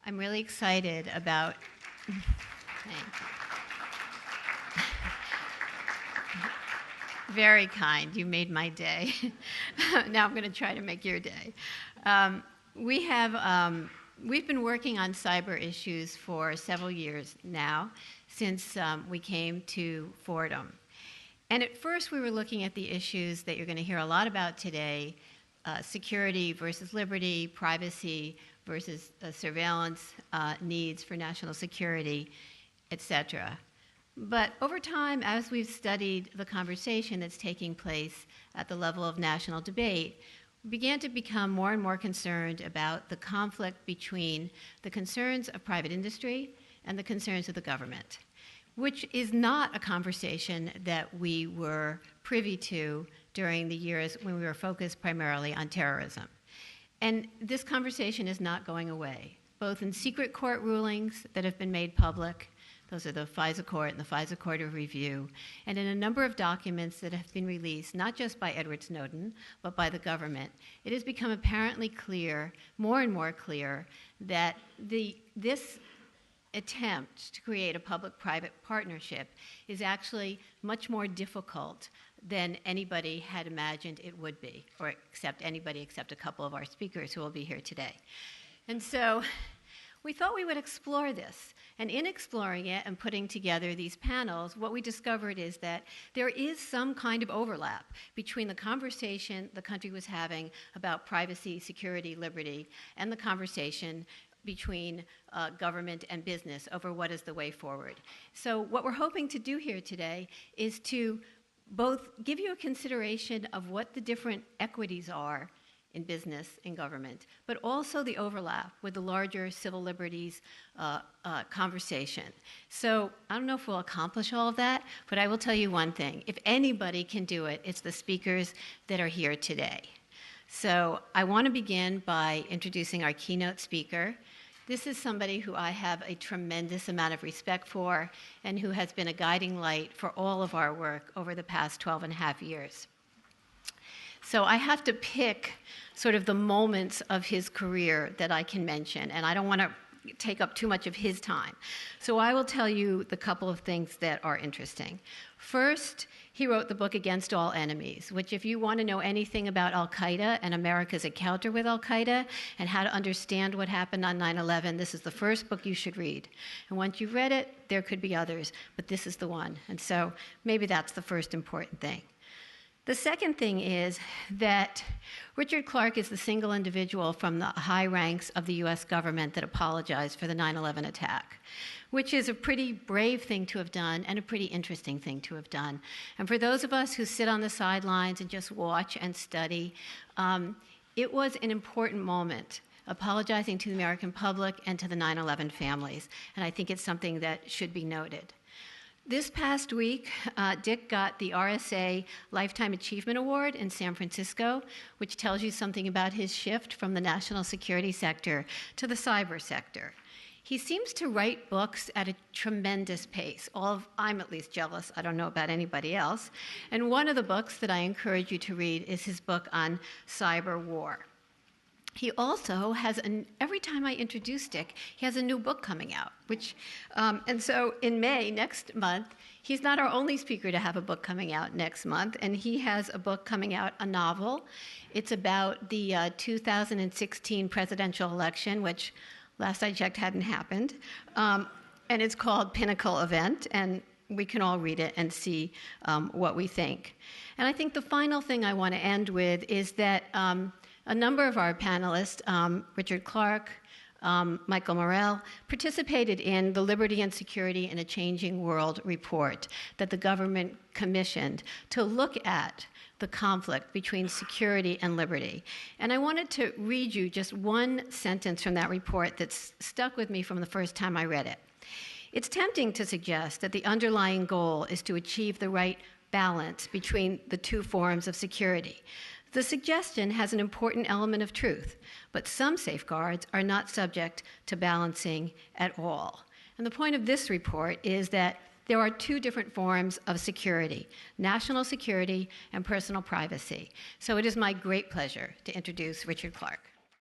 I'm really excited about. Very kind. You made my day. Now I'm going to try to make your day. We've been working on cyber issues for several years now, since we came to Fordham. And at first, we were looking at the issues that you're going to hear a lot about today: security versus liberty, privacy versus surveillance needs for national security, et cetera. But over time, as we've studied the conversation that's taking place at the level of national debate, we began to become more and more concerned about the conflict between the concerns of private industry and the concerns of the government, which is not a conversation that we were privy to during the years when we were focused primarily on terrorism. And this conversation is not going away, both in secret court rulings that have been made public. Those are the FISA Court and the FISA Court of Review, and in a number of documents that have been released, not just by Edward Snowden, but by the government. It has become apparently clear, more and more clear, that this attempt to create a public-private partnership is actually much more difficult than anybody had imagined it would be, or except a couple of our speakers who will be here today. And so we thought we would explore this. And in exploring it and putting together these panels, what we discovered is that there is some kind of overlap between the conversation the country was having about privacy, security, liberty, and the conversation between government and business over what is the way forward. So what we're hoping to do here today is to both give you a consideration of what the different equities are in business and government, but also the overlap with the larger civil liberties conversation. So I don't know if we'll accomplish all of that, but I will tell you one thing. If anybody can do it, it's the speakers that are here today. So I want to begin by introducing our keynote speaker. This is somebody who I have a tremendous amount of respect for and who has been a guiding light for all of our work over the past 12 and a half years. So I have to pick sort of the moments of his career that I can mention, and I don't want to take up too much of his time. So I will tell you the couple of things that are interesting. First, he wrote the book Against All Enemies, which, if you want to know anything about al-Qaeda and America's encounter with al-Qaeda and how to understand what happened on 9/11, this is the first book you should read. And once you've read it, there could be others, but this is the one. And so maybe that's the first important thing. The second thing is that Richard Clarke is the single individual from the high ranks of the US government that apologized for the 9/11 attack, which is a pretty brave thing to have done and a pretty interesting thing to have done. And for those of us who sit on the sidelines and just watch and study, it was an important moment, apologizing to the American public and to the 9/11 families. And I think it's something that should be noted. This past week, Dick got the RSA Lifetime Achievement Award in San Francisco, which tells you something about his shift from the national security sector to the cyber sector. He seems to write books at a tremendous pace. I'm at least jealous. I don't know about anybody else. And one of the books that I encourage you to read is his book on cyber war. He also has, every time I introduce Dick, he has a new book coming out, and so in May, next month, he's not our only speaker to have a book coming out next month, and he has a book coming out, a novel. It's about the 2016 presidential election, which last I checked hadn't happened, and it's called Pinnacle Event, and we can all read it and see what we think. And I think the final thing I want to end with is that a number of our panelists, Richard Clarke, Michael Morell, participated in the Liberty and Security in a Changing World report that the government commissioned to look at the conflict between security and liberty. And I wanted to read you just one sentence from that report that's stuck with me from the first time I read it. It's tempting to suggest that the underlying goal is to achieve the right balance between the two forms of security. The suggestion has an important element of truth, but some safeguards are not subject to balancing at all. And the point of this report is that there are two different forms of security: national security and personal privacy. So it is my great pleasure to introduce Richard Clarke.